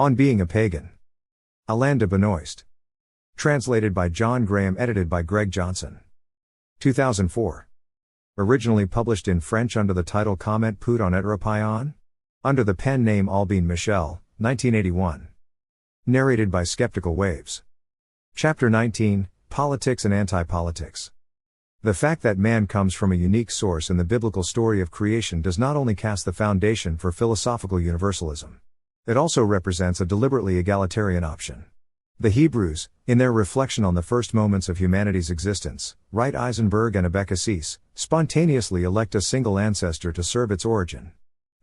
On Being a Pagan. Alain de Benoist. Translated by John Graham, edited by Greg Johnson. 2004. Originally published in French under the title Comment peut-on, étre, paien? Under the pen name Albin Michel, 1981. Narrated by Skeptical Waves. Chapter 19, Politics and Anti-Politics. The fact that man comes from a unique source in the biblical story of creation does not only cast the foundation for philosophical universalism. It also represents a deliberately egalitarian option. The Hebrews, in their reflection on the first moments of humanity's existence, Wright Eisenberg and Abecassis, spontaneously elect a single ancestor to serve its origin.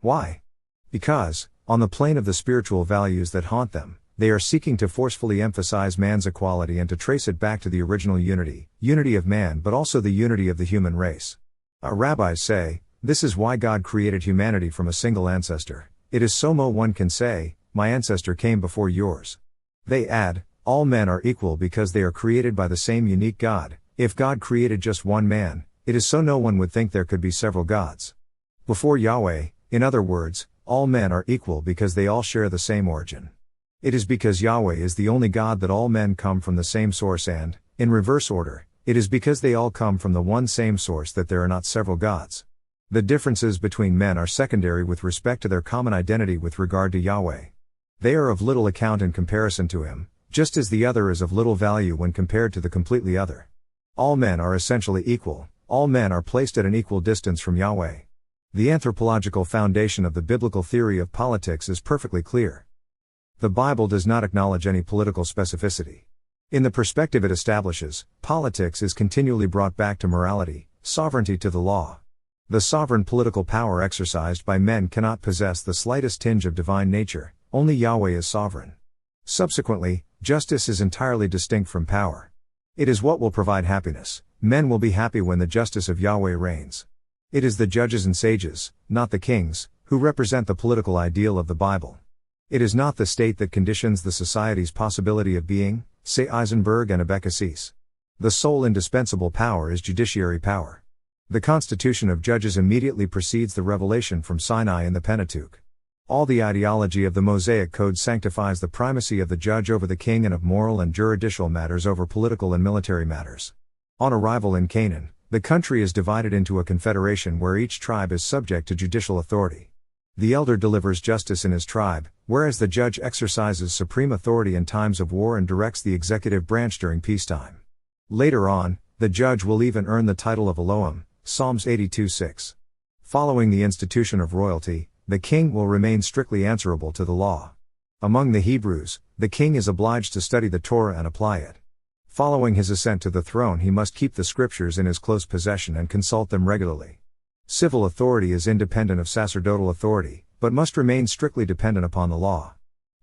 Why? Because, on the plane of the spiritual values that haunt them, they are seeking to forcefully emphasize man's equality and to trace it back to the original unity of man, but also the unity of the human race. Our rabbis say, this is why God created humanity from a single ancestor. It is so one can say, my ancestor came before yours. They add, all men are equal because they are created by the same unique God. If God created just one man, it is so no one would think there could be several gods. Before Yahweh, in other words, all men are equal because they all share the same origin. It is because Yahweh is the only God that all men come from the same source, and, in reverse order, it is because they all come from the one same source that there are not several gods. The differences between men are secondary with respect to their common identity with regard to Yahweh. They are of little account in comparison to Him, just as the other is of little value when compared to the completely other. All men are essentially equal, all men are placed at an equal distance from Yahweh. The anthropological foundation of the biblical theory of politics is perfectly clear. The Bible does not acknowledge any political specificity. In the perspective it establishes, politics is continually brought back to morality, sovereignty to the law. The sovereign political power exercised by men cannot possess the slightest tinge of divine nature, only Yahweh is sovereign. Subsequently, justice is entirely distinct from power. It is what will provide happiness. Men will be happy when the justice of Yahweh reigns. It is the judges and sages, not the kings, who represent the political ideal of the Bible. It is not the state that conditions the society's possibility of being, say Eisenberg and Abecassis. The sole indispensable power is judiciary power. The constitution of judges immediately precedes the revelation from Sinai in the Pentateuch. All the ideology of the Mosaic Code sanctifies the primacy of the judge over the king and of moral and juridical matters over political and military matters. On arrival in Canaan, the country is divided into a confederation where each tribe is subject to judicial authority. The elder delivers justice in his tribe, whereas the judge exercises supreme authority in times of war and directs the executive branch during peacetime. Later on, the judge will even earn the title of Elohim, Psalms 82:6. Following the institution of royalty, the king will remain strictly answerable to the law. Among the Hebrews, the king is obliged to study the Torah and apply it. Following his ascent to the throne, he must keep the scriptures in his close possession and consult them regularly. Civil authority is independent of sacerdotal authority, but must remain strictly dependent upon the law.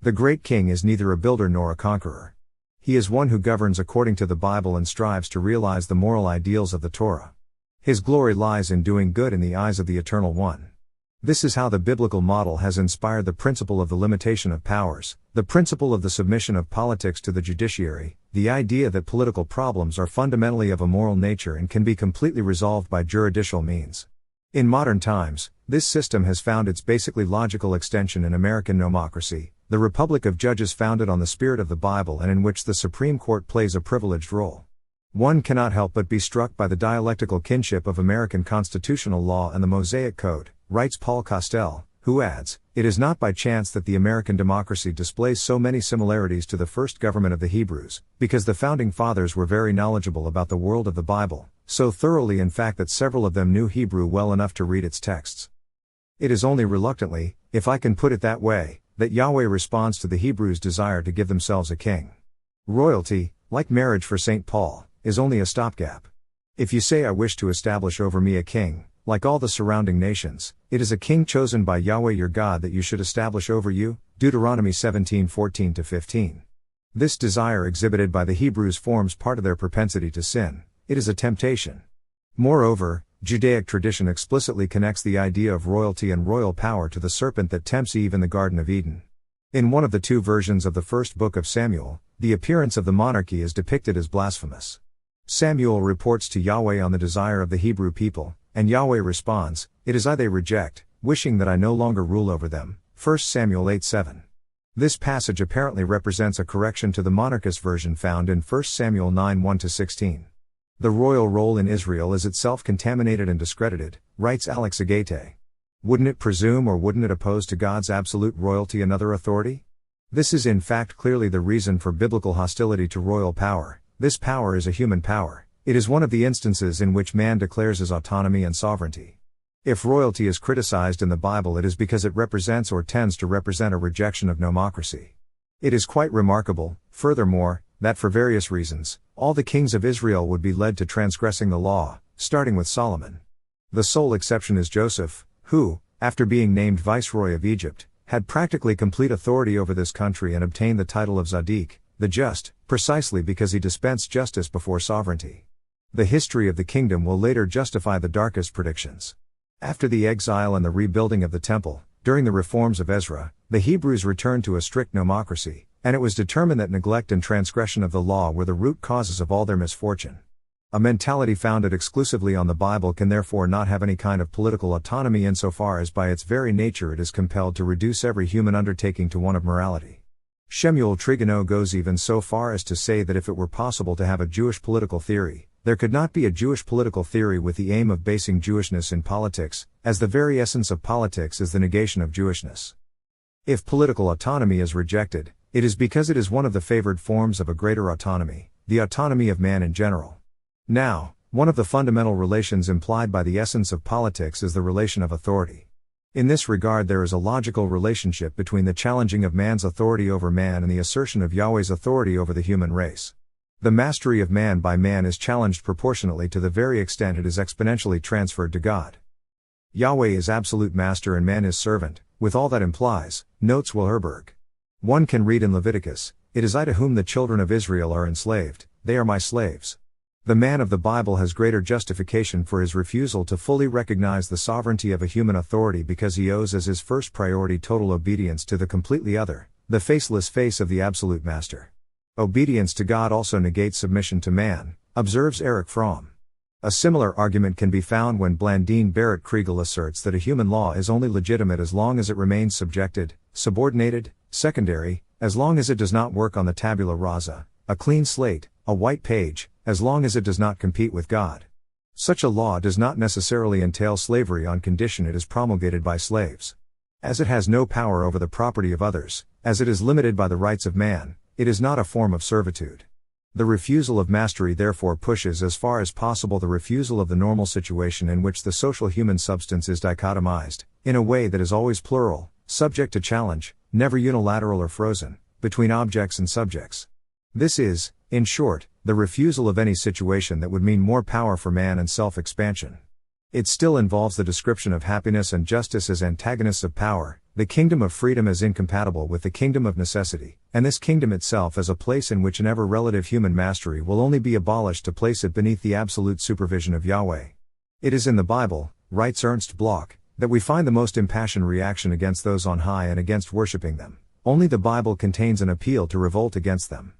The great king is neither a builder nor a conqueror. He is one who governs according to the Bible and strives to realize the moral ideals of the Torah. His glory lies in doing good in the eyes of the Eternal One. This is how the biblical model has inspired the principle of the limitation of powers, the principle of the submission of politics to the judiciary, the idea that political problems are fundamentally of a moral nature and can be completely resolved by juridical means. In modern times, this system has found its basically logical extension in American nomocracy, the republic of judges founded on the spirit of the Bible and in which the Supreme Court plays a privileged role. One cannot help but be struck by the dialectical kinship of American constitutional law and the Mosaic Code, writes Paul Costell, who adds, it is not by chance that the American democracy displays so many similarities to the first government of the Hebrews, because the founding fathers were very knowledgeable about the world of the Bible, so thoroughly in fact that several of them knew Hebrew well enough to read its texts. It is only reluctantly, if I can put it that way, that Yahweh responds to the Hebrews' desire to give themselves a king. Royalty, like marriage for St. Paul, is only a stopgap. If you say I wish to establish over me a king, like all the surrounding nations, it is a king chosen by Yahweh your God that you should establish over you, Deuteronomy 17:14-15. This desire exhibited by the Hebrews forms part of their propensity to sin. It is a temptation. Moreover, Judaic tradition explicitly connects the idea of royalty and royal power to the serpent that tempts Eve in the Garden of Eden. In one of the two versions of the first book of Samuel, the appearance of the monarchy is depicted as blasphemous. Samuel reports to Yahweh on the desire of the Hebrew people, and Yahweh responds, "It is I they reject, wishing that I no longer rule over them." 1 Samuel 8:7. This passage apparently represents a correction to the monarchist version found in 1 Samuel 9 1-16. The royal role in Israel is itself contaminated and discredited, writes Alex Agate. Wouldn't it presume or wouldn't it oppose to God's absolute royalty another authority? This is in fact clearly the reason for biblical hostility to royal power. This power is a human power. It is one of the instances in which man declares his autonomy and sovereignty. If royalty is criticized in the Bible, it is because it represents or tends to represent a rejection of nomocracy. It is quite remarkable, furthermore, that for various reasons, all the kings of Israel would be led to transgressing the law, starting with Solomon. The sole exception is Joseph, who, after being named viceroy of Egypt, had practically complete authority over this country and obtained the title of Zadik, the just, precisely because he dispensed justice before sovereignty. The history of the kingdom will later justify the darkest predictions. After the exile and the rebuilding of the temple, during the reforms of Ezra, the Hebrews returned to a strict nomocracy, and it was determined that neglect and transgression of the law were the root causes of all their misfortune. A mentality founded exclusively on the Bible can therefore not have any kind of political autonomy insofar as by its very nature it is compelled to reduce every human undertaking to one of morality. Shemuel Trigano goes even so far as to say that if it were possible to have a Jewish political theory, there could not be a Jewish political theory with the aim of basing Jewishness in politics, as the very essence of politics is the negation of Jewishness. If political autonomy is rejected, it is because it is one of the favored forms of a greater autonomy, the autonomy of man in general. Now, one of the fundamental relations implied by the essence of politics is the relation of authority. In this regard, there is a logical relationship between the challenging of man's authority over man and the assertion of Yahweh's authority over the human race. The mastery of man by man is challenged proportionately to the very extent it is exponentially transferred to God. Yahweh is absolute master and man is servant, with all that implies, notes Wilherberg. One can read in Leviticus, "It is I to whom the children of Israel are enslaved, they are my slaves." The man of the Bible has greater justification for his refusal to fully recognize the sovereignty of a human authority because he owes as his first priority total obedience to the completely other, the faceless face of the absolute master. Obedience to God also negates submission to man, observes Erich Fromm. A similar argument can be found when Blandine Barrett Kriegel asserts that a human law is only legitimate as long as it remains subjected, subordinated, secondary, as long as it does not work on the tabula rasa, a clean slate, a white page, as long as it does not compete with God. Such a law does not necessarily entail slavery on condition it is promulgated by slaves. As it has no power over the property of others, as it is limited by the rights of man, it is not a form of servitude. The refusal of mastery therefore pushes as far as possible the refusal of the normal situation in which the social human substance is dichotomized, in a way that is always plural, subject to challenge, never unilateral or frozen, between objects and subjects. This is, in short, the refusal of any situation that would mean more power for man and self-expansion. It still involves the description of happiness and justice as antagonists of power, the kingdom of freedom as incompatible with the kingdom of necessity, and this kingdom itself as a place in which an ever-relative human mastery will only be abolished to place it beneath the absolute supervision of Yahweh. It is in the Bible, writes Ernst Bloch, that we find the most impassioned reaction against those on high and against worshipping them. Only the Bible contains an appeal to revolt against them.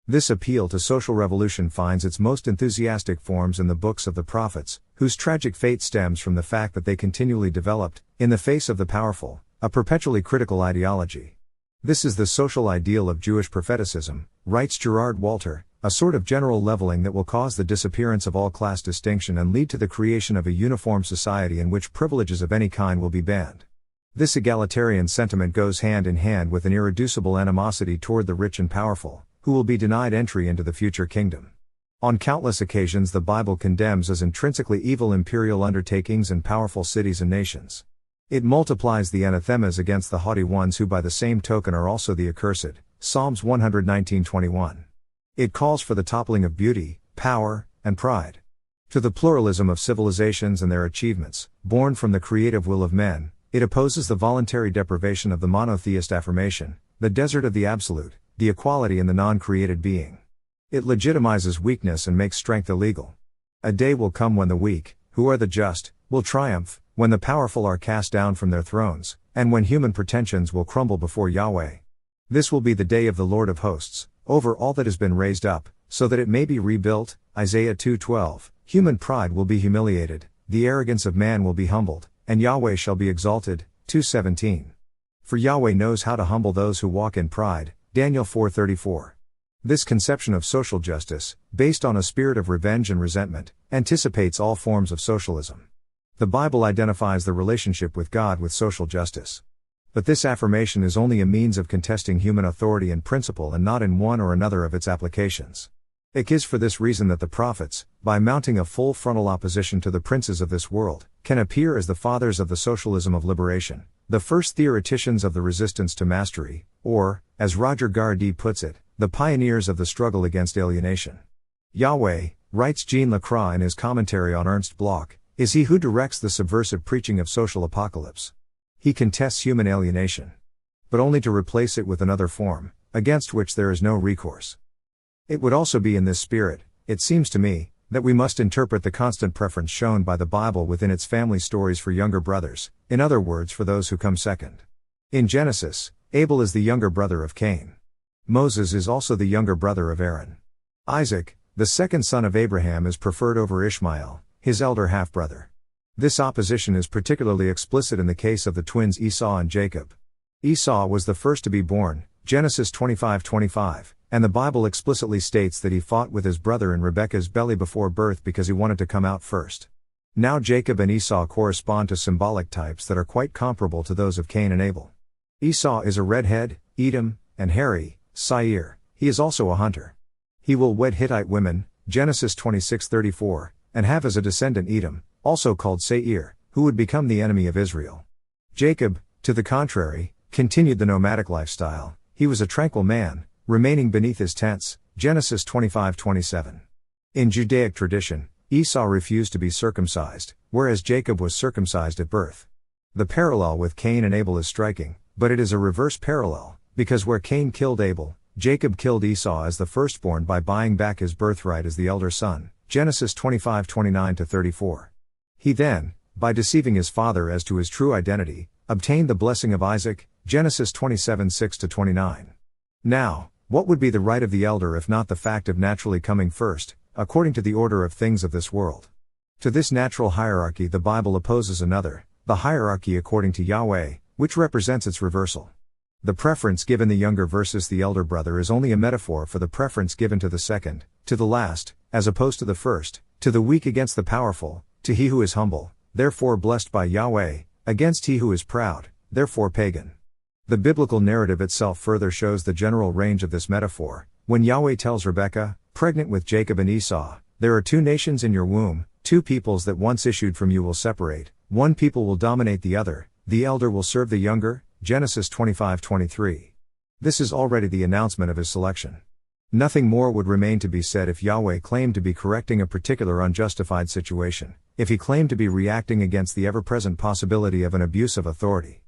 This appeal to social revolution finds its most enthusiastic forms in the books of the prophets, whose tragic fate stems from the fact that they continually developed, in the face of the powerful, a perpetually critical ideology. This is the social ideal of Jewish propheticism, writes Gerard Walter, a sort of general leveling that will cause the disappearance of all class distinction and lead to the creation of a uniform society in which privileges of any kind will be banned. This egalitarian sentiment goes hand in hand with an irreducible animosity toward the rich and powerful, who will be denied entry into the future kingdom. On countless occasions the Bible condemns as intrinsically evil imperial undertakings and powerful cities and nations. It multiplies the anathemas against the haughty ones who by the same token are also the accursed, Psalms 119:21. It calls for the toppling of beauty, power, and pride. To the pluralism of civilizations and their achievements, born from the creative will of men, it opposes the voluntary deprivation of the monotheist affirmation, the desert of the absolute, the equality in the non-created being. It legitimizes weakness and makes strength illegal. A day will come when the weak, who are the just, will triumph, when the powerful are cast down from their thrones, and when human pretensions will crumble before Yahweh. This will be the day of the Lord of hosts, over all that has been raised up, so that it may be rebuilt, Isaiah 2:12. Human pride will be humiliated, the arrogance of man will be humbled, and Yahweh shall be exalted, 2:17. For Yahweh knows how to humble those who walk in pride, Daniel 4:34. This conception of social justice, based on a spirit of revenge and resentment, anticipates all forms of socialism. The Bible identifies the relationship with God with social justice. But this affirmation is only a means of contesting human authority and principle and not in one or another of its applications. It is for this reason that the prophets, by mounting a full frontal opposition to the princes of this world, can appear as the fathers of the socialism of liberation, the first theoreticians of the resistance to mastery, or, as Roger Gardy puts it, the pioneers of the struggle against alienation. Yahweh, writes Jean Lacroix in his commentary on Ernst Bloch, is he who directs the subversive preaching of social apocalypse. He contests human alienation, but only to replace it with another form, against which there is no recourse. It would also be in this spirit, it seems to me, that we must interpret the constant preference shown by the Bible within its family stories for younger brothers, in other words for those who come second. In Genesis, Abel is the younger brother of Cain. Moses is also the younger brother of Aaron. Isaac, the second son of Abraham, is preferred over Ishmael, his elder half-brother. This opposition is particularly explicit in the case of the twins Esau and Jacob. Esau was the first to be born, Genesis 25:25, and the Bible explicitly states that he fought with his brother in Rebekah's belly before birth because he wanted to come out first. Now Jacob and Esau correspond to symbolic types that are quite comparable to those of Cain and Abel. Esau is a redhead, Edom, and hairy, Seir. He is also a hunter. He will wed Hittite women, Genesis 26:34, and have as a descendant Edom, also called Seir, who would become the enemy of Israel. Jacob, to the contrary, continued the nomadic lifestyle. He was a tranquil man, remaining beneath his tents, Genesis 25:27. In Judaic tradition, Esau refused to be circumcised, whereas Jacob was circumcised at birth. The parallel with Cain and Abel is striking, but it is a reverse parallel, because where Cain killed Abel, Jacob killed Esau as the firstborn by buying back his birthright as the elder son, Genesis 25:29-34. He then, by deceiving his father as to his true identity, obtained the blessing of Isaac, Genesis 27:6-29. Now, what would be the right of the elder if not the fact of naturally coming first, according to the order of things of this world? To this natural hierarchy the Bible opposes another, the hierarchy according to Yahweh, which represents its reversal. The preference given the younger versus the elder brother is only a metaphor for the preference given to the second, to the last, as opposed to the first, to the weak against the powerful, to he who is humble, therefore blessed by Yahweh, against he who is proud, therefore pagan. The biblical narrative itself further shows the general range of this metaphor, when Yahweh tells Rebekah, pregnant with Jacob and Esau, "There are two nations in your womb, two peoples that once issued from you will separate, one people will dominate the other, the elder will serve the younger," Genesis 25:23. This is already the announcement of his selection. Nothing more would remain to be said if Yahweh claimed to be correcting a particular unjustified situation, if he claimed to be reacting against the ever-present possibility of an abuse of authority.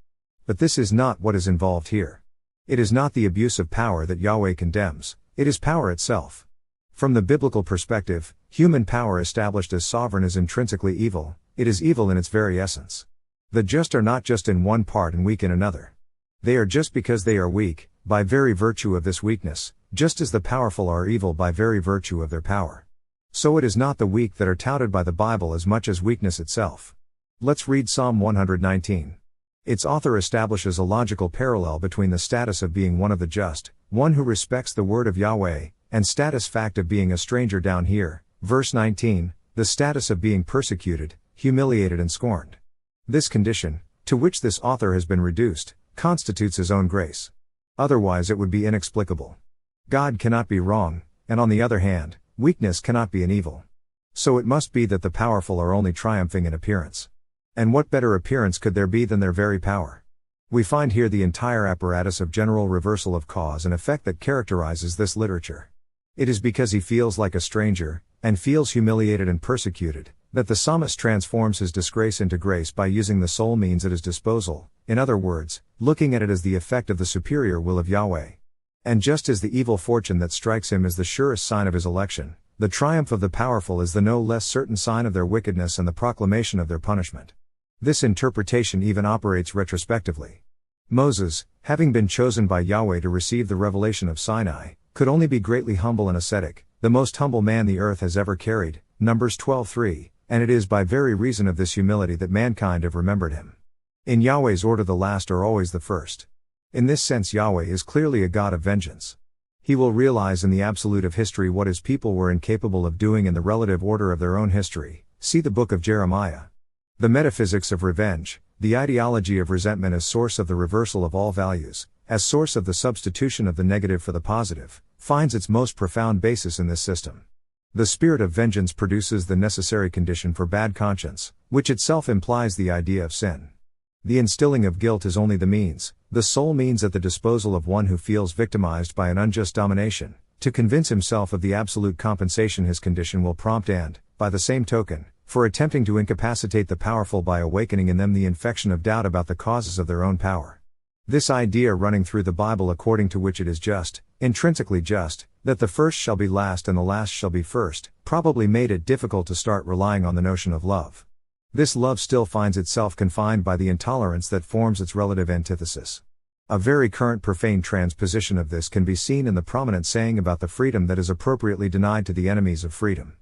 But this is not what is involved here. It is not the abuse of power that Yahweh condemns, it is power itself. From the biblical perspective, human power established as sovereign is intrinsically evil, it is evil in its very essence. The just are not just in one part and weak in another. They are just because they are weak, by very virtue of this weakness, just as the powerful are evil by very virtue of their power. So it is not the weak that are touted by the Bible as much as weakness itself. Let's read Psalm 119. Its author establishes a logical parallel between the status of being one of the just, one who respects the word of Yahweh, and status fact of being a stranger down here, verse 19, the status of being persecuted, humiliated and scorned. This condition, to which this author has been reduced, constitutes his own grace. Otherwise it would be inexplicable. God cannot be wrong, and on the other hand, weakness cannot be an evil. So it must be that the powerful are only triumphing in appearance. And what better appearance could there be than their very power? We find here the entire apparatus of general reversal of cause and effect that characterizes this literature. It is because he feels like a stranger, and feels humiliated and persecuted, that the psalmist transforms his disgrace into grace by using the sole means at his disposal, in other words, looking at it as the effect of the superior will of Yahweh. And just as the evil fortune that strikes him is the surest sign of his election, the triumph of the powerful is the no less certain sign of their wickedness and the proclamation of their punishment. This interpretation even operates retrospectively. Moses, having been chosen by Yahweh to receive the revelation of Sinai, could only be greatly humble and ascetic, the most humble man the earth has ever carried, Numbers 12:3, and it is by very reason of this humility that mankind have remembered him. In Yahweh's order the last are always the first. In this sense, Yahweh is clearly a God of vengeance. He will realize in the absolute of history what his people were incapable of doing in the relative order of their own history. See the book of Jeremiah. The metaphysics of revenge, the ideology of resentment as source of the reversal of all values, as source of the substitution of the negative for the positive, finds its most profound basis in this system. The spirit of vengeance produces the necessary condition for bad conscience, which itself implies the idea of sin. The instilling of guilt is only the means, the sole means at the disposal of one who feels victimized by an unjust domination, to convince himself of the absolute compensation his condition will prompt and, by the same token, for attempting to incapacitate the powerful by awakening in them the infection of doubt about the causes of their own power. This idea running through the Bible according to which it is just, intrinsically just, that the first shall be last and the last shall be first, probably made it difficult to start relying on the notion of love. This love still finds itself confined by the intolerance that forms its relative antithesis. A very current profane transposition of this can be seen in the prominent saying about the freedom that is appropriately denied to the enemies of freedom.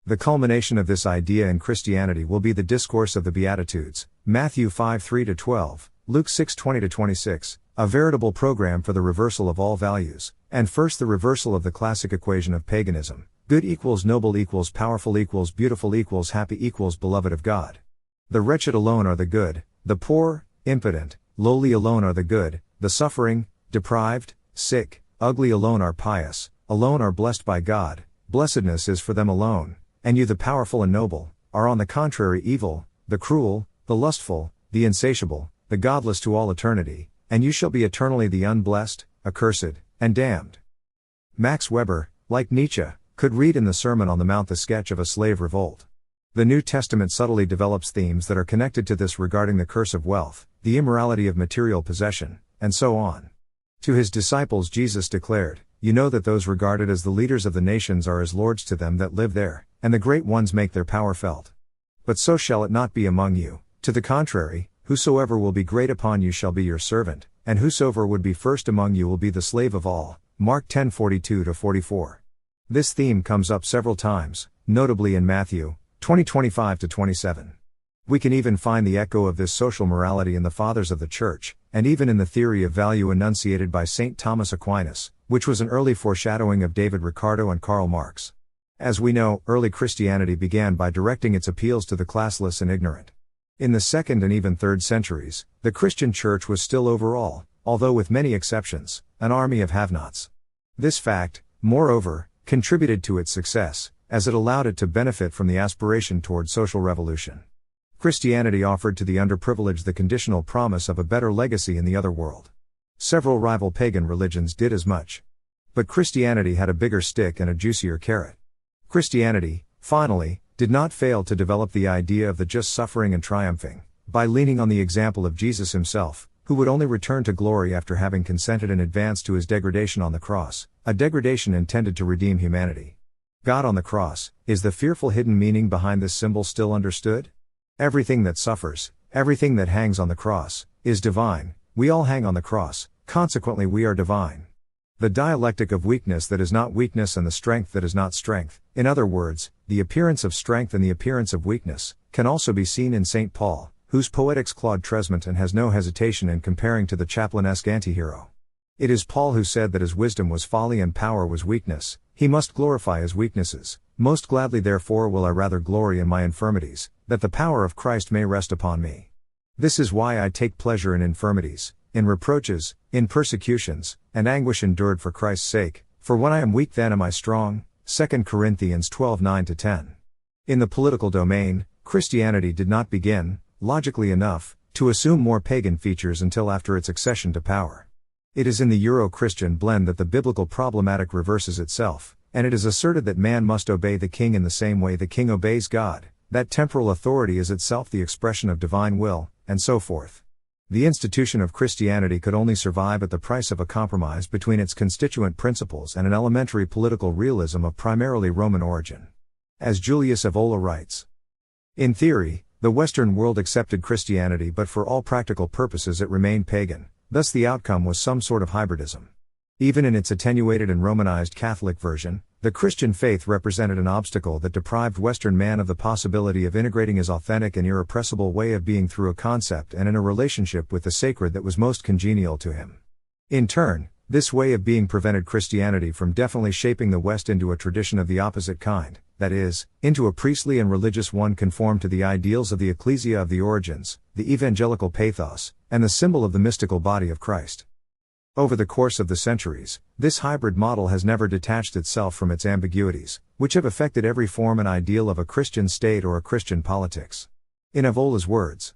The culmination of this idea in Christianity will be the discourse of the Beatitudes, Matthew 5:3-12, Luke 6:20-26, a veritable program for the reversal of all values, and first the reversal of the classic equation of paganism: good equals noble equals powerful equals beautiful equals happy equals beloved of God. The wretched alone are the good, the poor, impotent, lowly alone are the good, the suffering, deprived, sick, ugly alone are pious, alone are blessed by God, blessedness is for them alone, and you the powerful and noble, are on the contrary evil, the cruel, the lustful, the insatiable, the godless to all eternity, and you shall be eternally the unblessed, accursed, and damned. Max Weber, like Nietzsche, could read in the Sermon on the Mount the sketch of a slave revolt. The New Testament subtly develops themes that are connected to this regarding the curse of wealth, the immorality of material possession, and so on. To his disciples Jesus declared, "You know that those regarded as the leaders of the nations are as lords to them that live there, and the great ones make their power felt. But so shall it not be among you, to the contrary, whosoever will be great upon you shall be your servant, and whosoever would be first among you will be the slave of all." Mark 10:42-44. This theme comes up several times, notably in Matthew 20:25-27. We can even find the echo of this social morality in the Fathers of the Church, and even in the theory of value enunciated by St. Thomas Aquinas, which was an early foreshadowing of David Ricardo and Karl Marx. As we know, early Christianity began by directing its appeals to the classless and ignorant. In the 2nd and even 3rd centuries, the Christian Church was still overall, although with many exceptions, an army of have-nots. This fact, moreover, contributed to its success, as it allowed it to benefit from the aspiration toward social revolution. Christianity offered to the underprivileged the conditional promise of a better legacy in the other world. Several rival pagan religions did as much. But Christianity had a bigger stick and a juicier carrot. Christianity, finally, did not fail to develop the idea of the just suffering and triumphing, by leaning on the example of Jesus himself, who would only return to glory after having consented in advance to his degradation on the cross, a degradation intended to redeem humanity. God on the cross, is the fearful hidden meaning behind this symbol still understood? Everything that suffers, everything that hangs on the cross, is divine. We all hang on the cross, consequently we are divine. The dialectic of weakness that is not weakness and the strength that is not strength, in other words, the appearance of strength and the appearance of weakness, can also be seen in St. Paul, whose poetics Claude Tresmonton has no hesitation in comparing to the Chaplinesque antihero. It is Paul who said that as wisdom was folly and power was weakness, he must glorify his weaknesses. Most gladly therefore will I rather glory in my infirmities, that the power of Christ may rest upon me. This is why I take pleasure in infirmities, in reproaches, in persecutions, and anguish endured for Christ's sake, for when I am weak then am I strong. 2 Corinthians 12:9-10. In the political domain, Christianity did not begin, logically enough, to assume more pagan features until after its accession to power. It is in the Euro-Christian blend that the biblical problematic reverses itself, and it is asserted that man must obey the king in the same way the king obeys God, that temporal authority is itself the expression of divine will, and so forth. The institution of Christianity could only survive at the price of a compromise between its constituent principles and an elementary political realism of primarily Roman origin. As Julius Evola writes, in theory, the Western world accepted Christianity, but for all practical purposes it remained pagan, thus the outcome was some sort of hybridism. Even in its attenuated and Romanized Catholic version, the Christian faith represented an obstacle that deprived Western man of the possibility of integrating his authentic and irrepressible way of being through a concept and in a relationship with the sacred that was most congenial to him. In turn, this way of being prevented Christianity from definitely shaping the West into a tradition of the opposite kind, that is, into a priestly and religious one conformed to the ideals of the ecclesia of the origins, the evangelical pathos, and the symbol of the mystical body of Christ. Over the course of the centuries, this hybrid model has never detached itself from its ambiguities, which have affected every form and ideal of a Christian state or a Christian politics. In Avola's words,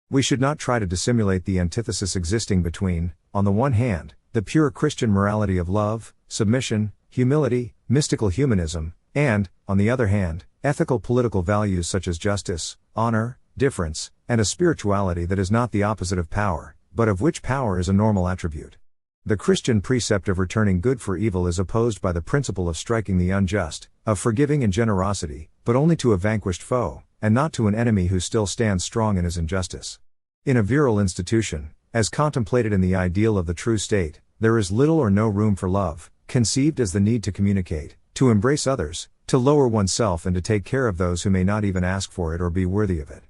we should not try to dissimulate the antithesis existing between, on the one hand, the pure Christian morality of love, submission, humility, mystical humanism, and, on the other hand, ethical political values such as justice, honor, difference, and a spirituality that is not the opposite of power, but of which power is a normal attribute. The Christian precept of returning good for evil is opposed by the principle of striking the unjust, of forgiving and generosity, but only to a vanquished foe, and not to an enemy who still stands strong in his injustice. In a virile institution, as contemplated in the ideal of the true state, there is little or no room for love, conceived as the need to communicate, to embrace others, to lower oneself and to take care of those who may not even ask for it or be worthy of it.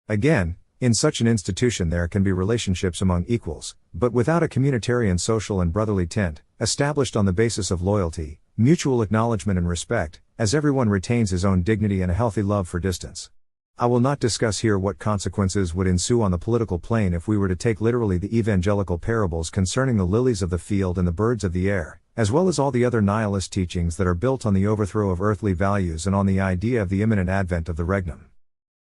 Again, in such an institution there can be relationships among equals, but without a communitarian social and brotherly tint, established on the basis of loyalty, mutual acknowledgement and respect, as everyone retains his own dignity and a healthy love for distance. I will not discuss here what consequences would ensue on the political plane if we were to take literally the evangelical parables concerning the lilies of the field and the birds of the air, as well as all the other nihilist teachings that are built on the overthrow of earthly values and on the idea of the imminent advent of the regnum.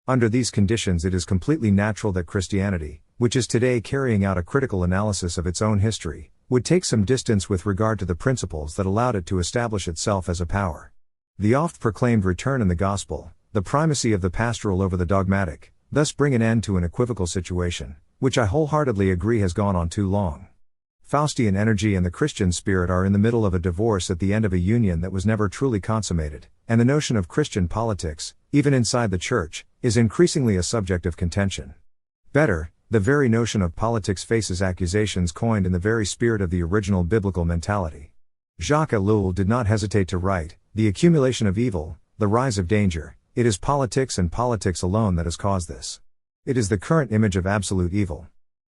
Under these conditions it is completely natural that Christianity, which is today carrying out a critical analysis of its own history, would take some distance with regard to the principles that allowed it to establish itself as a power. The oft-proclaimed return in the gospel, the primacy of the pastoral over the dogmatic, thus bring an end to an equivocal situation, which I wholeheartedly agree has gone on too long. Faustian energy and the Christian spirit are in the middle of a divorce at the end of a union that was never truly consummated, and the notion of Christian politics, even inside the church, is increasingly a subject of contention. Better, the very notion of politics faces accusations coined in the very spirit of the original biblical mentality. Jacques Ellul did not hesitate to write, "The accumulation of evil, the rise of danger, it is politics and politics alone that has caused this. It is the current image of absolute evil.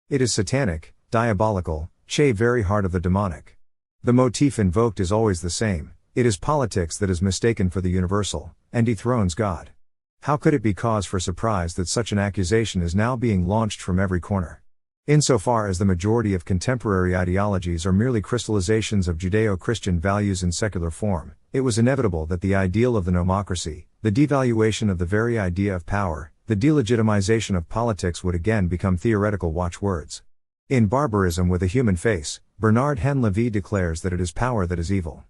It is satanic, diabolical, very heart of the demonic. The motif invoked is always the same, it is politics that is mistaken for the universal, and dethrones God." How could it be cause for surprise that such an accusation is now being launched from every corner? Insofar as the majority of contemporary ideologies are merely crystallizations of Judeo-Christian values in secular form, it was inevitable that the ideal of the nomocracy, the devaluation of the very idea of power, the delegitimization of politics would again become theoretical watchwords. In Barbarism with a Human Face, Bernard Henle declares that it is power that is evil.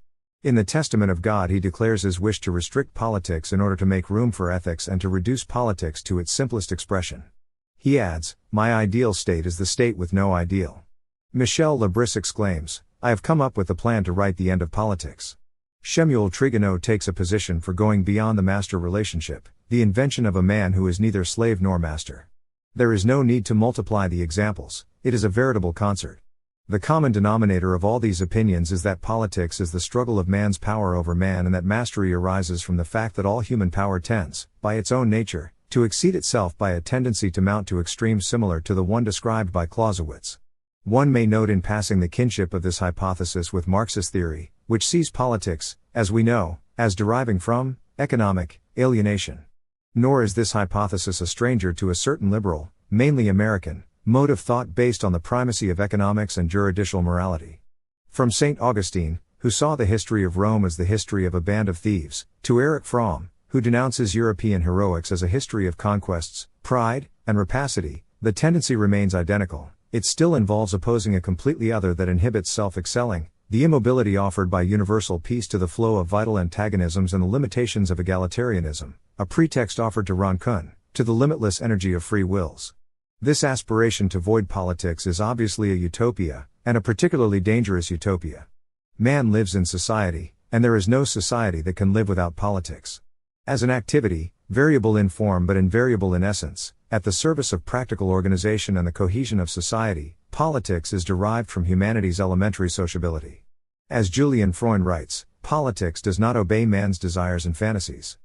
In the Testament of God he declares his wish to restrict politics in order to make room for ethics and to reduce politics to its simplest expression. He adds, "My ideal state is the state with no ideal." Michel Lebris exclaims, "I have come up with the plan to write the end of politics." Shemuel Trigonneau takes a position for going beyond the master relationship, the invention of a man who is neither slave nor master. There is no need to multiply the examples, it is a veritable concert. The common denominator of all these opinions is that politics is the struggle of man's power over man and that mastery arises from the fact that all human power tends, by its own nature, to exceed itself by a tendency to mount to extremes similar to the one described by Clausewitz. One may note in passing the kinship of this hypothesis with Marxist theory, which sees politics, as we know, as deriving from economic alienation. Nor is this hypothesis a stranger to a certain liberal, mainly American, mode of thought based on the primacy of economics and juridical morality. From St. Augustine, who saw the history of Rome as the history of a band of thieves, to Erich Fromm, who denounces European heroics as a history of conquests, pride, and rapacity, the tendency remains identical. It still involves opposing a completely other that inhibits self-excelling, the immobility offered by universal peace to the flow of vital antagonisms and the limitations of egalitarianism, a pretext offered to rancune, to the limitless energy of free wills. This aspiration to void politics is obviously a utopia, and a particularly dangerous utopia. Man lives in society, and there is no society that can live without politics. As an activity, variable in form but invariable in essence, at the service of practical organization and the cohesion of society, politics is derived from humanity's elementary sociability. As Julian Freund writes, politics does not obey man's desires and fantasies.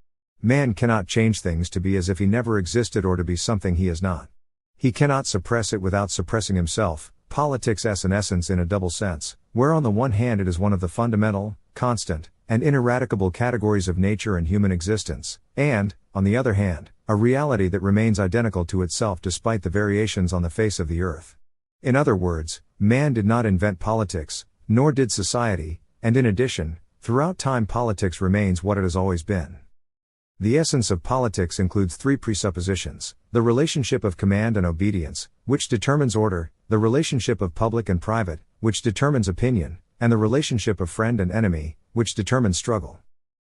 Man cannot change things to be as if he never existed or to be something he is not. He cannot suppress it without suppressing himself, politics as an essence in a double sense, where on the one hand it is one of the fundamental, constant, and ineradicable categories of nature and human existence, and, on the other hand, a reality that remains identical to itself despite the variations on the face of the earth. In other words, man did not invent politics, nor did society, and in addition, throughout time politics remains what it has always been. The essence of politics includes three presuppositions: the relationship of command and obedience, which determines order, the relationship of public and private, which determines opinion, and the relationship of friend and enemy, which determines struggle.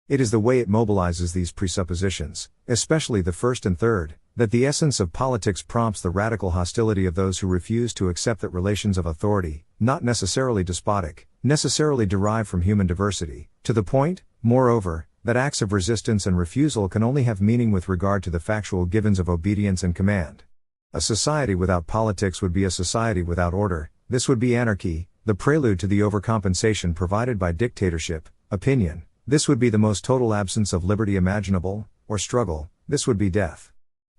It is the way it mobilizes these presuppositions, especially the first and third, that the essence of politics prompts the radical hostility of those who refuse to accept that relations of authority, not necessarily despotic, necessarily derive from human diversity, to the point, moreover, that acts of resistance and refusal can only have meaning with regard to the factual givens of obedience and command. A society without politics would be a society without order. This would be anarchy, the prelude to the overcompensation provided by dictatorship. Opinion, this would be the most total absence of liberty imaginable, or struggle, this would be death.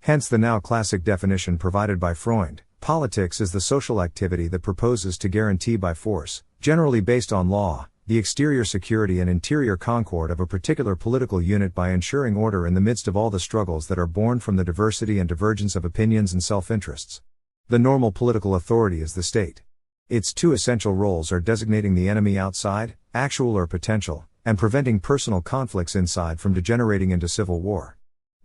Hence the now classic definition provided by Freud: politics is the social activity that proposes to guarantee by force, generally based on law, the exterior security and interior concord of a particular political unit by ensuring order in the midst of all the struggles that are born from the diversity and divergence of opinions and self-interests. The normal political authority is the state. Its two essential roles are designating the enemy outside, actual or potential, and preventing personal conflicts inside from degenerating into civil war.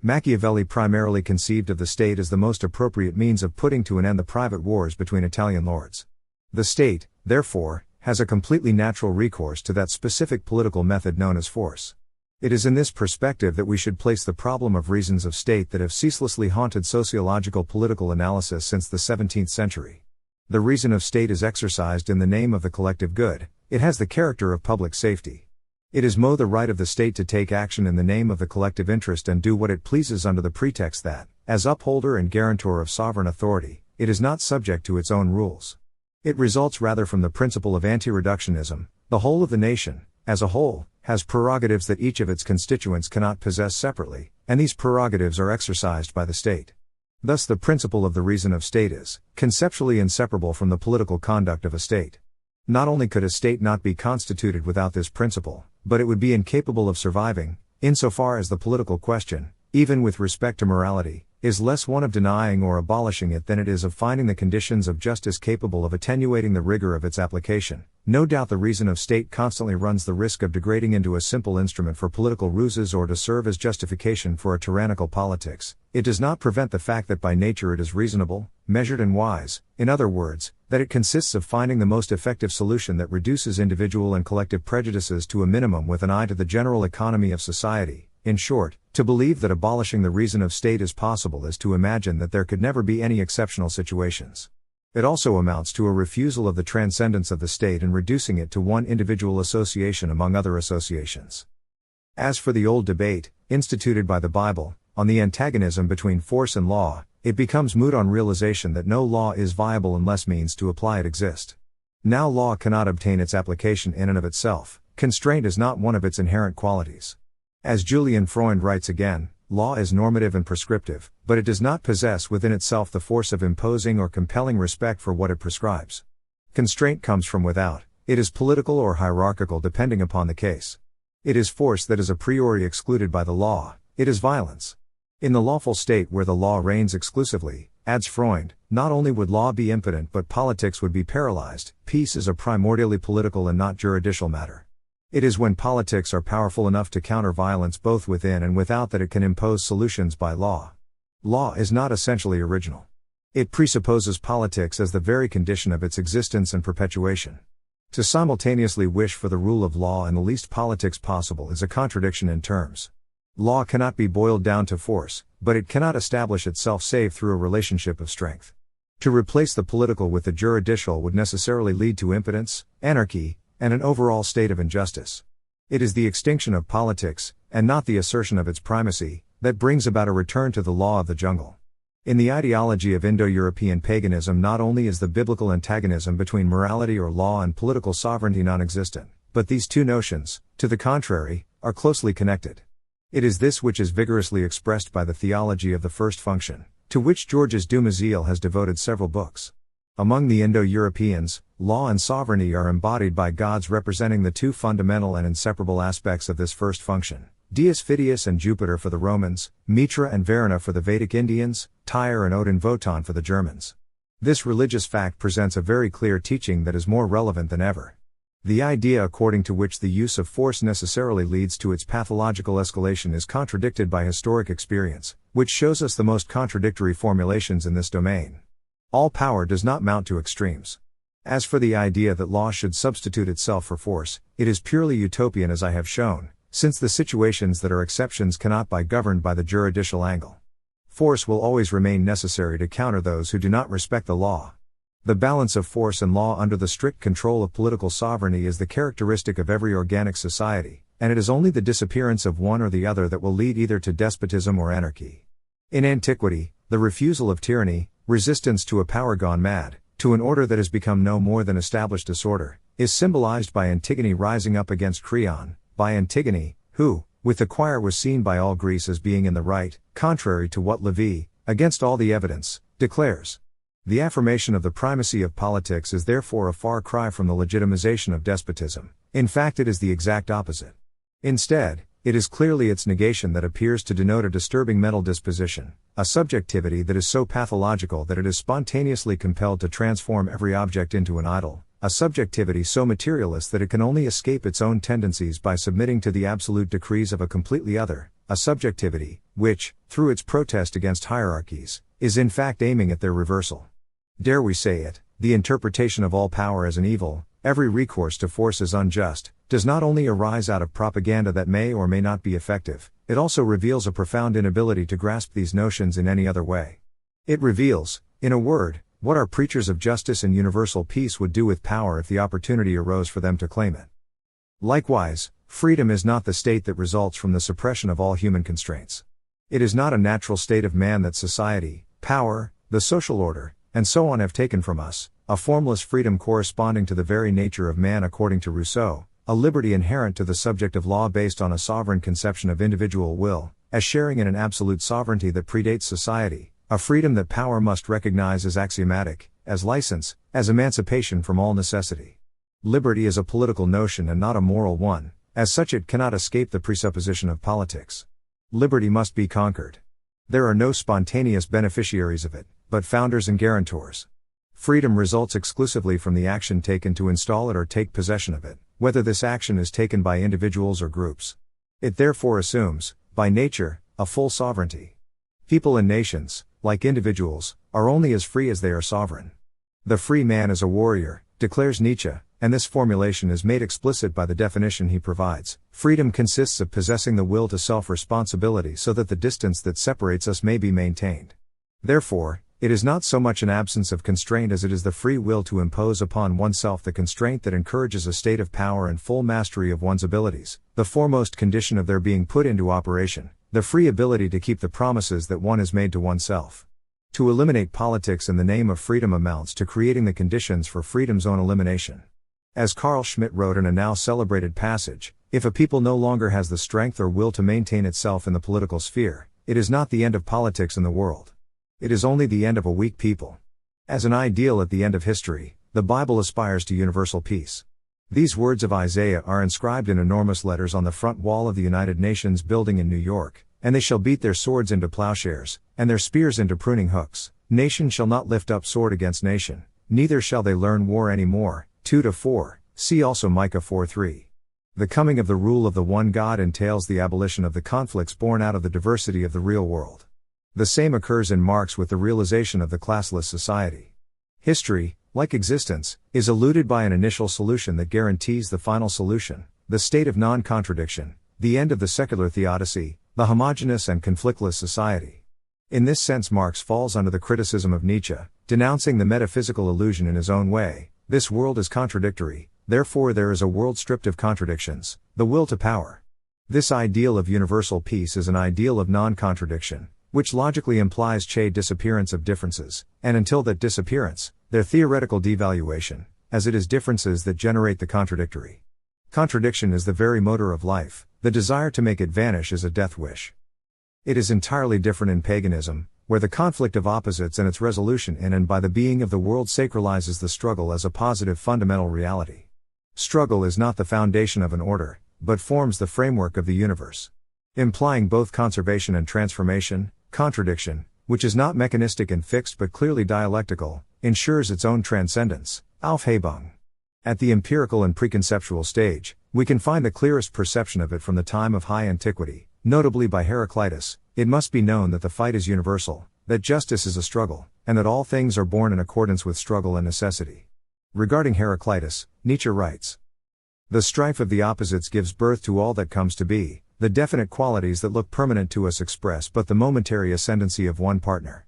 Machiavelli primarily conceived of the state as the most appropriate means of putting to an end the private wars between Italian lords. The state, therefore, has a completely natural recourse to that specific political method known as force. It is in this perspective that we should place the problem of reasons of state that have ceaselessly haunted sociological political analysis since the 17th century. The reason of state is exercised in the name of the collective good, it has the character of public safety. It is the right of the state to take action in the name of the collective interest and do what it pleases under the pretext that, as upholder and guarantor of sovereign authority, it is not subject to its own rules. It results rather from the principle of anti-reductionism. The whole of the nation, as a whole, has prerogatives that each of its constituents cannot possess separately, and these prerogatives are exercised by the state. Thus the principle of the reason of state is, conceptually inseparable from the political conduct of a state. Not only could a state not be constituted without this principle, but it would be incapable of surviving, insofar as the political question, even with respect to morality, is less one of denying or abolishing it than it is of finding the conditions of justice capable of attenuating the rigor of its application. No doubt the reason of state constantly runs the risk of degrading into a simple instrument for political ruses or to serve as justification for a tyrannical politics. It does not prevent the fact that by nature it is reasonable, measured and wise, in other words, that it consists of finding the most effective solution that reduces individual and collective prejudices to a minimum with an eye to the general economy of society. In short, to believe that abolishing the reason of state is possible is to imagine that there could never be any exceptional situations. It also amounts to a refusal of the transcendence of the state and reducing it to one individual association among other associations. As for the old debate, instituted by the Bible, on the antagonism between force and law, it becomes moot on realization that no law is viable unless means to apply it exist. Now law cannot obtain its application in and of itself. Constraint is not one of its inherent qualities. As Julian Freund writes again, law is normative and prescriptive, but it does not possess within itself the force of imposing or compelling respect for what it prescribes. Constraint comes from without, it is political or hierarchical depending upon the case. It is force that is a priori excluded by the law, it is violence. In the lawful state where the law reigns exclusively, adds Freund, not only would law be impotent but politics would be paralyzed. Peace is a primordially political and not juridical matter. It is when politics are powerful enough to counter violence both within and without that it can impose solutions by law. Law is not essentially original. It presupposes politics as the very condition of its existence and perpetuation. To simultaneously wish for the rule of law and the least politics possible is a contradiction in terms. Law cannot be boiled down to force, but it cannot establish itself save through a relationship of strength. To replace the political with the juridical would necessarily lead to impotence, anarchy, and an overall state of injustice. It is the extinction of politics, and not the assertion of its primacy, that brings about a return to the law of the jungle. In the ideology of Indo-European paganism not only is the biblical antagonism between morality or law and political sovereignty non-existent, but these two notions, to the contrary, are closely connected. It is this which is vigorously expressed by the theology of the first function, to which Georges Dumézil has devoted several books. Among the Indo-Europeans, law and sovereignty are embodied by gods representing the two fundamental and inseparable aspects of this first function. Dies Phidias and Jupiter for the Romans, Mitra and Varuna for the Vedic Indians, Tyr and Odin Wotan for the Germans. This religious fact presents a very clear teaching that is more relevant than ever. The idea according to which the use of force necessarily leads to its pathological escalation is contradicted by historic experience, which shows us the most contradictory formulations in this domain. All power does not mount to extremes. As for the idea that law should substitute itself for force, it is purely utopian as I have shown, since the situations that are exceptions cannot be governed by the juridical angle. Force will always remain necessary to counter those who do not respect the law. The balance of force and law under the strict control of political sovereignty is the characteristic of every organic society, and it is only the disappearance of one or the other that will lead either to despotism or anarchy. In antiquity, the refusal of tyranny, resistance to a power gone mad, to an order that has become no more than established disorder, is symbolized by Antigone rising up against Creon, by Antigone, who, with the choir was seen by all Greece as being in the right, contrary to what Livy, against all the evidence, declares. The affirmation of the primacy of politics is therefore a far cry from the legitimization of despotism. In fact, it is the exact opposite. Instead, it is clearly its negation that appears to denote a disturbing mental disposition, a subjectivity that is so pathological that it is spontaneously compelled to transform every object into an idol, a subjectivity so materialist that it can only escape its own tendencies by submitting to the absolute decrees of a completely other, a subjectivity, which, through its protest against hierarchies, is in fact aiming at their reversal. Dare we say it, the interpretation of all power as an evil, every recourse to force as unjust, does not only arise out of propaganda that may or may not be effective, it also reveals a profound inability to grasp these notions in any other way. It reveals, in a word, what our preachers of justice and universal peace would do with power if the opportunity arose for them to claim it. Likewise, freedom is not the state that results from the suppression of all human constraints. It is not a natural state of man that society, power, the social order, and so on have taken from us, a formless freedom corresponding to the very nature of man according to Rousseau, a liberty inherent to the subject of law based on a sovereign conception of individual will, as sharing in an absolute sovereignty that predates society, a freedom that power must recognize as axiomatic, as license, as emancipation from all necessity. Liberty is a political notion and not a moral one, as such it cannot escape the presupposition of politics. Liberty must be conquered. There are no spontaneous beneficiaries of it, but founders and guarantors. Freedom results exclusively from the action taken to install it or take possession of it, whether this action is taken by individuals or groups. It therefore assumes, by nature, a full sovereignty. People and nations, like individuals, are only as free as they are sovereign. The free man is a warrior, declares Nietzsche, and this formulation is made explicit by the definition he provides. Freedom consists of possessing the will to self-responsibility so that the distance that separates us may be maintained. Therefore, it is not so much an absence of constraint as it is the free will to impose upon oneself the constraint that encourages a state of power and full mastery of one's abilities, the foremost condition of their being put into operation, the free ability to keep the promises that one has made to oneself. To eliminate politics in the name of freedom amounts to creating the conditions for freedom's own elimination. As Carl Schmitt wrote in a now celebrated passage, if a people no longer has the strength or will to maintain itself in the political sphere, it is not the end of politics in the world. It is only the end of a weak people. As an ideal at the end of history, the Bible aspires to universal peace. These words of Isaiah are inscribed in enormous letters on the front wall of the United Nations building in New York, and they shall beat their swords into plowshares, and their spears into pruning hooks. Nation shall not lift up sword against nation, neither shall they learn war any more. 2-4, see also Micah 4:3. The coming of the rule of the one God entails the abolition of the conflicts born out of the diversity of the real world. The same occurs in Marx with the realization of the classless society. History, like existence, is eluded by an initial solution that guarantees the final solution, the state of non-contradiction, the end of the secular theodicy, the homogeneous and conflictless society. In this sense Marx falls under the criticism of Nietzsche, denouncing the metaphysical illusion in his own way. This world is contradictory, therefore there is a world stripped of contradictions, the will to power. This ideal of universal peace is an ideal of non-contradiction, which logically implies disappearance of differences, and until that disappearance, their theoretical devaluation, as it is differences that generate the contradictory. Contradiction is the very motor of life, the desire to make it vanish is a death wish. It is entirely different in paganism, where the conflict of opposites and its resolution in and by the being of the world sacralizes the struggle as a positive fundamental reality. Struggle is not the foundation of an order, but forms the framework of the universe. Implying both conservation and transformation, contradiction, which is not mechanistic and fixed but clearly dialectical, ensures its own transcendence, Aufhebung. At the empirical and preconceptual stage, we can find the clearest perception of it from the time of high antiquity, notably by Heraclitus. It must be known that the fight is universal, that justice is a struggle, and that all things are born in accordance with struggle and necessity. Regarding Heraclitus, Nietzsche writes, "The strife of the opposites gives birth to all that comes to be, the definite qualities that look permanent to us express but the momentary ascendancy of one partner.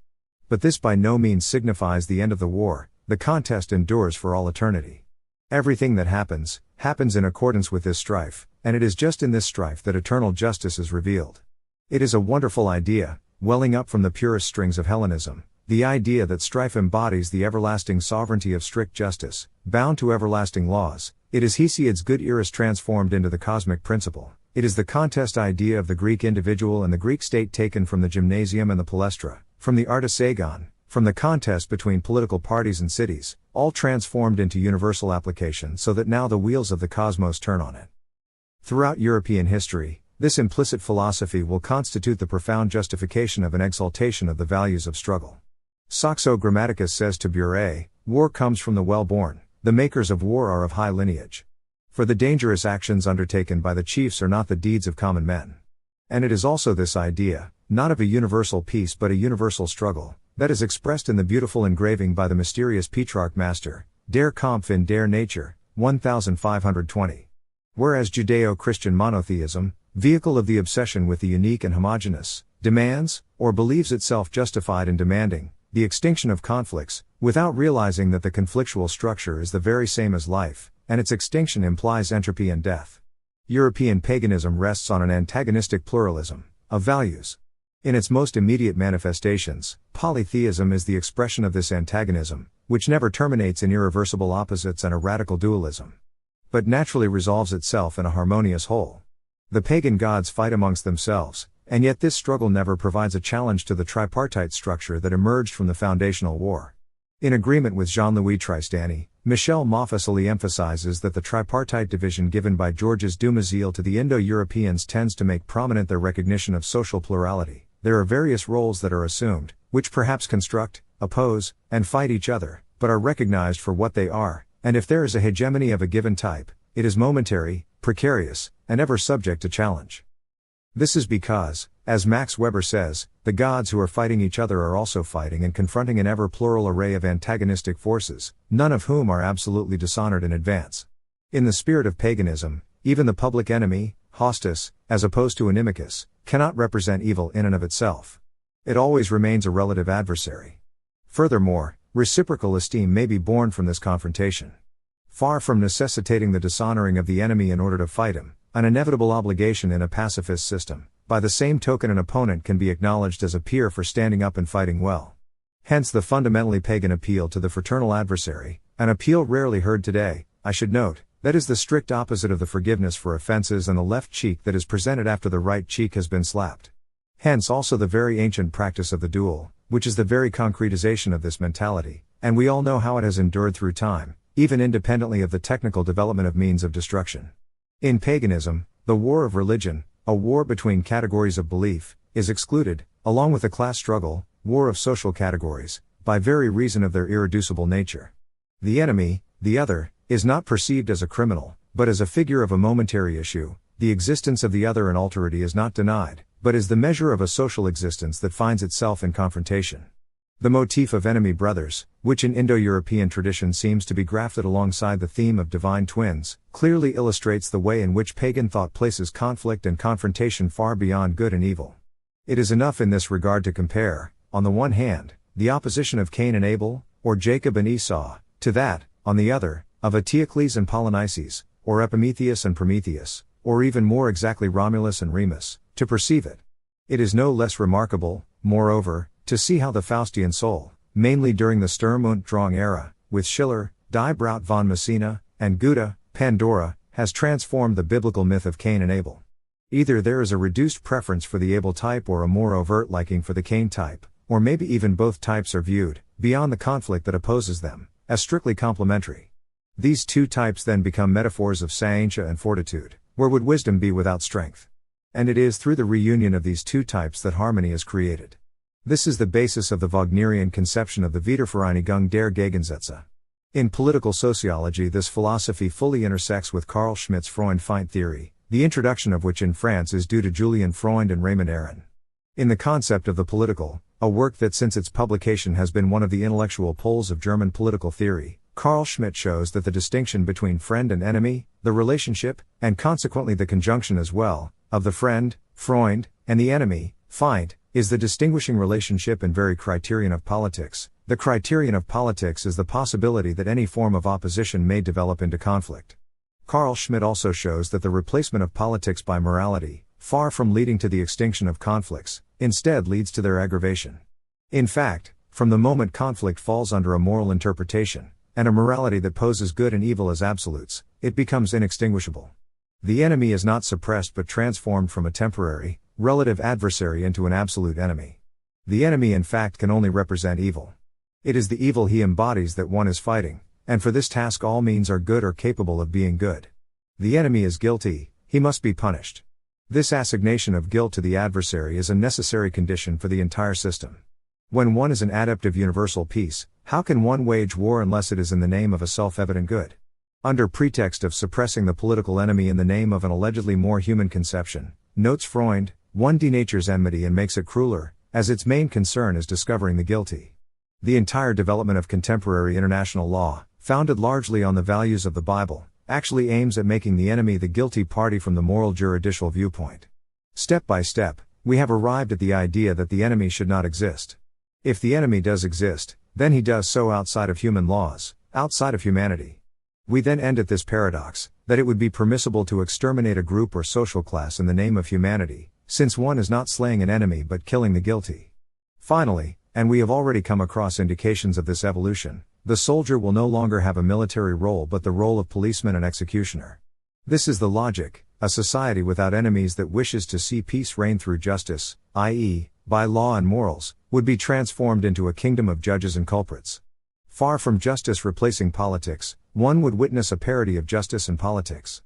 But this by no means signifies the end of the war, the contest endures for all eternity. Everything that happens, happens in accordance with this strife, and it is just in this strife that eternal justice is revealed." It is a wonderful idea, welling up from the purest strings of Hellenism, the idea that strife embodies the everlasting sovereignty of strict justice, bound to everlasting laws. It is Hesiod's good eros transformed into the cosmic principle. It is the contest idea of the Greek individual and the Greek state taken from the gymnasium and the palestra, from the artisagon, from the contest between political parties and cities, all transformed into universal application so that now the wheels of the cosmos turn on it. Throughout European history, this implicit philosophy will constitute the profound justification of an exaltation of the values of struggle. Saxo Grammaticus says to Buret, "War comes from the well-born, the makers of war are of high lineage. For the dangerous actions undertaken by the chiefs are not the deeds of common men." And it is also this idea, not of a universal peace but a universal struggle, that is expressed in the beautiful engraving by the mysterious Petrarch master, Der Kampf in der Natur, 1520. Whereas Judeo-Christian monotheism, vehicle of the obsession with the unique and homogeneous, demands, or believes itself justified in demanding, the extinction of conflicts, without realizing that the conflictual structure is the very same as life, and its extinction implies entropy and death. European paganism rests on an antagonistic pluralism of values. In its most immediate manifestations, polytheism is the expression of this antagonism, which never terminates in irreversible opposites and a radical dualism, but naturally resolves itself in a harmonious whole. The pagan gods fight amongst themselves, and yet this struggle never provides a challenge to the tripartite structure that emerged from the foundational war. In agreement with Jean-Louis Tristany, Michel Mauvassili emphasizes that the tripartite division given by Georges Dumézil to the Indo-Europeans tends to make prominent their recognition of social plurality. There are various roles that are assumed, which perhaps construct, oppose, and fight each other, but are recognized for what they are, and if there is a hegemony of a given type, it is momentary, precarious, and ever subject to challenge. This is because, as Max Weber says, the gods who are fighting each other are also fighting and confronting an ever-plural array of antagonistic forces, none of whom are absolutely dishonored in advance. In the spirit of paganism, even the public enemy, hostis, as opposed to inimicus, cannot represent evil in and of itself. It always remains a relative adversary. Furthermore, reciprocal esteem may be born from this confrontation. Far from necessitating the dishonoring of the enemy in order to fight him, an inevitable obligation in a pacifist system, by the same token an opponent can be acknowledged as a peer for standing up and fighting well. Hence the fundamentally pagan appeal to the fraternal adversary, an appeal rarely heard today, I should note, that is the strict opposite of the forgiveness for offenses and the left cheek that is presented after the right cheek has been slapped. Hence also the very ancient practice of the duel, which is the very concretization of this mentality, and we all know how it has endured through time, even independently of the technical development of means of destruction. In paganism, the war of religion, a war between categories of belief, is excluded, along with the class struggle, war of social categories, by very reason of their irreducible nature. The enemy, the other, is not perceived as a criminal, but as a figure of a momentary issue. The existence of the other and alterity is not denied, but is the measure of a social existence that finds itself in confrontation. The motif of enemy brothers, which in Indo-European tradition seems to be grafted alongside the theme of divine twins, clearly illustrates the way in which pagan thought places conflict and confrontation far beyond good and evil. It is enough in this regard to compare, on the one hand, the opposition of Cain and Abel, or Jacob and Esau, to that, on the other, of Eteocles and Polynices, or Epimetheus and Prometheus, or even more exactly Romulus and Remus, to perceive it. It is no less remarkable, moreover, to see how the Faustian soul, mainly during the Sturm und Drang era, with Schiller, Die Braut von Messina, and Goethe, Pandora, has transformed the biblical myth of Cain and Abel. Either there is a reduced preference for the Abel type or a more overt liking for the Cain type, or maybe even both types are viewed, beyond the conflict that opposes them, as strictly complementary. These two types then become metaphors of scientia and fortitude. Where would wisdom be without strength? And it is through the reunion of these two types that harmony is created. This is the basis of the Wagnerian conception of the Wiedervereinigung der Gegensätze. In political sociology, this philosophy fully intersects with Carl Schmitt's Freund-Feind theory, the introduction of which in France is due to Julian Freund and Raymond Aron. In the concept of the political, a work that since its publication has been one of the intellectual poles of German political theory, Carl Schmitt shows that the distinction between friend and enemy, the relationship, and consequently the conjunction as well, of the friend, Freund, and the enemy, Feind, is the distinguishing relationship and very criterion of politics. The criterion of politics is the possibility that any form of opposition may develop into conflict. Carl Schmitt also shows that the replacement of politics by morality, far from leading to the extinction of conflicts, instead leads to their aggravation. In fact, from the moment conflict falls under a moral interpretation, and a morality that poses good and evil as absolutes, it becomes inextinguishable. The enemy is not suppressed but transformed from a temporary, relative adversary into an absolute enemy. The enemy in fact can only represent evil. It is the evil he embodies that one is fighting, and for this task all means are good or capable of being good. The enemy is guilty, he must be punished. This assignation of guilt to the adversary is a necessary condition for the entire system. When one is an adept of universal peace, how can one wage war unless it is in the name of a self-evident good? Under pretext of suppressing the political enemy in the name of an allegedly more human conception, notes Freund, one denatures enmity and makes it crueler, as its main concern is discovering the guilty. The entire development of contemporary international law, founded largely on the values of the Bible, actually aims at making the enemy the guilty party from the moral juridical viewpoint. Step by step, we have arrived at the idea that the enemy should not exist. If the enemy does exist, then he does so outside of human laws, outside of humanity. We then end at this paradox, that it would be permissible to exterminate a group or social class in the name of humanity, since one is not slaying an enemy but killing the guilty. Finally, and we have already come across indications of this evolution, the soldier will no longer have a military role but the role of policeman and executioner. This is the logic: a society without enemies that wishes to see peace reign through justice, i.e., by law and morals, would be transformed into a kingdom of judges and culprits. Far from justice replacing politics, one would witness a parody of justice and politics.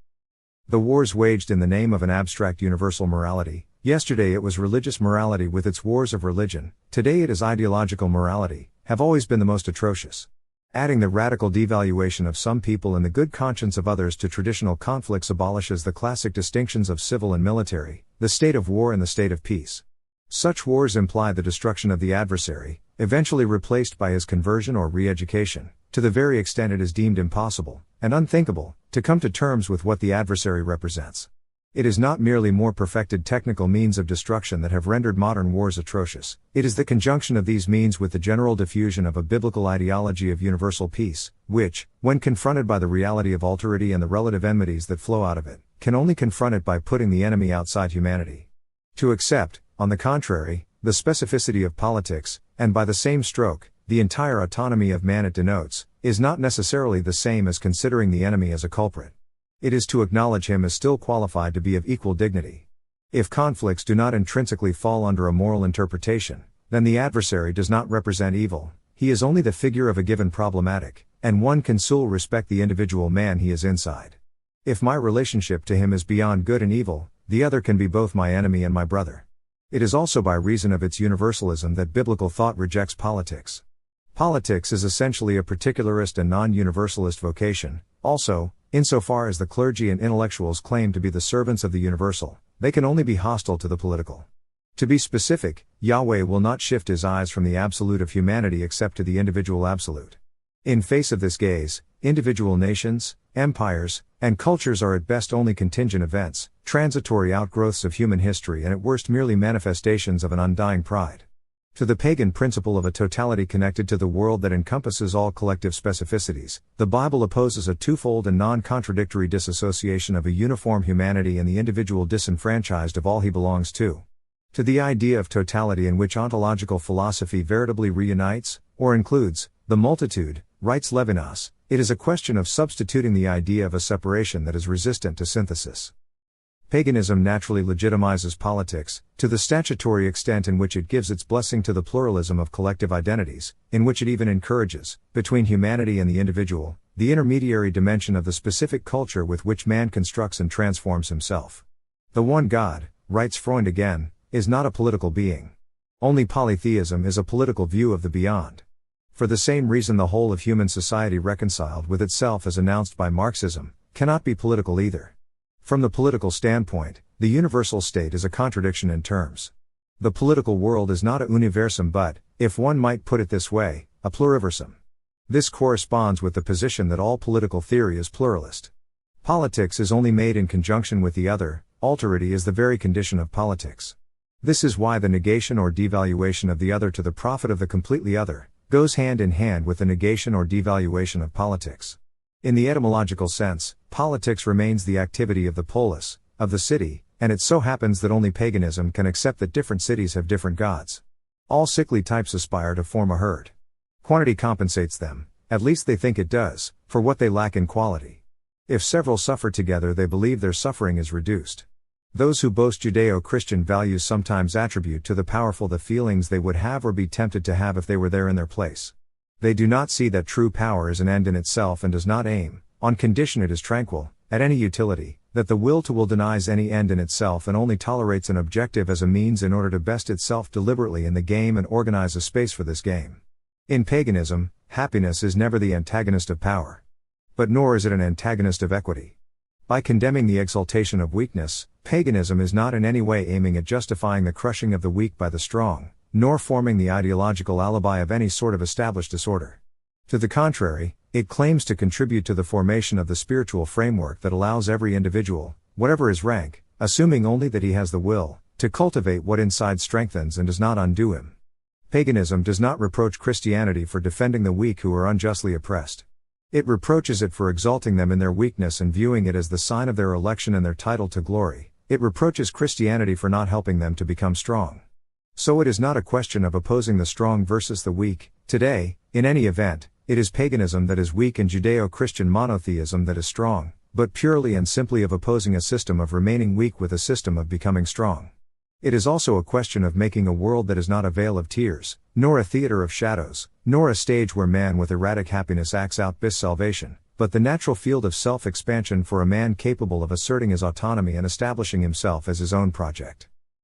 The wars waged in the name of an abstract universal morality, yesterday it was religious morality with its wars of religion, today it is ideological morality, have always been the most atrocious. Adding the radical devaluation of some people and the good conscience of others to traditional conflicts abolishes the classic distinctions of civil and military, the state of war and the state of peace. Such wars imply the destruction of the adversary, eventually replaced by his conversion or re-education, to the very extent it is deemed impossible, and unthinkable, to come to terms with what the adversary represents. It is not merely more perfected technical means of destruction that have rendered modern wars atrocious, it is the conjunction of these means with the general diffusion of a biblical ideology of universal peace, which, when confronted by the reality of alterity and the relative enmities that flow out of it, can only confront it by putting the enemy outside humanity. To accept, on the contrary, the specificity of politics, and by the same stroke, the entire autonomy of man it denotes, is not necessarily the same as considering the enemy as a culprit. It is to acknowledge him as still qualified to be of equal dignity. If conflicts do not intrinsically fall under a moral interpretation, then the adversary does not represent evil, he is only the figure of a given problematic, and one can still respect the individual man he is inside. If my relationship to him is beyond good and evil, the other can be both my enemy and my brother. It is also by reason of its universalism that biblical thought rejects politics. Politics is essentially a particularist and non-universalist vocation, also, insofar as the clergy and intellectuals claim to be the servants of the universal, they can only be hostile to the political. To be specific, Yahweh will not shift his eyes from the absolute of humanity except to the individual absolute. In face of this gaze, individual nations, empires, and cultures are at best only contingent events, transitory outgrowths of human history and at worst merely manifestations of an undying pride. To the pagan principle of a totality connected to the world that encompasses all collective specificities, the Bible opposes a twofold and non-contradictory disassociation of a uniform humanity and the individual disenfranchised of all he belongs to. To the idea of totality in which ontological philosophy veritably reunites, or includes, the multitude, writes Levinas, it is a question of substituting the idea of a separation that is resistant to synthesis. Paganism naturally legitimizes politics, to the statutory extent in which it gives its blessing to the pluralism of collective identities, in which it even encourages, between humanity and the individual, the intermediary dimension of the specific culture with which man constructs and transforms himself. The one God, writes Freud again, is not a political being. Only polytheism is a political view of the beyond. For the same reason the whole of human society reconciled with itself as announced by Marxism, cannot be political either. From the political standpoint, the universal state is a contradiction in terms. The political world is not a universum but, if one might put it this way, a pluriversum. This corresponds with the position that all political theory is pluralist. Politics is only made in conjunction with the other, alterity is the very condition of politics. This is why the negation or devaluation of the other to the profit of the completely other, goes hand in hand with the negation or devaluation of politics. In the etymological sense, politics remains the activity of the polis, of the city, and it so happens that only paganism can accept that different cities have different gods. All sickly types aspire to form a herd. Quantity compensates them, at least they think it does, for what they lack in quality. If several suffer together they believe their suffering is reduced. Those who boast Judeo-Christian values sometimes attribute to the powerful the feelings they would have or be tempted to have if they were there in their place. They do not see that true power is an end in itself and does not aim, on condition it is tranquil, at any utility, that the will denies any end in itself and only tolerates an objective as a means in order to best itself deliberately in the game and organize a space for this game. In paganism, happiness is never the antagonist of power. But nor is it an antagonist of equity. By condemning the exaltation of weakness, paganism is not in any way aiming at justifying the crushing of the weak by the strong, nor forming the ideological alibi of any sort of established disorder. To the contrary, it claims to contribute to the formation of the spiritual framework that allows every individual, whatever his rank, assuming only that he has the will, to cultivate what inside strengthens and does not undo him. Paganism does not reproach Christianity for defending the weak who are unjustly oppressed. It reproaches it for exalting them in their weakness and viewing it as the sign of their election and their title to glory. It reproaches Christianity for not helping them to become strong. So it is not a question of opposing the strong versus the weak. Today, in any event, it is paganism that is weak and Judeo-Christian monotheism that is strong, but purely and simply of opposing a system of remaining weak with a system of becoming strong. It is also a question of making a world that is not a vale of tears, nor a theater of shadows, nor a stage where man with erratic happiness acts out bis salvation, but the natural field of self-expansion for a man capable of asserting his autonomy and establishing himself as his own project.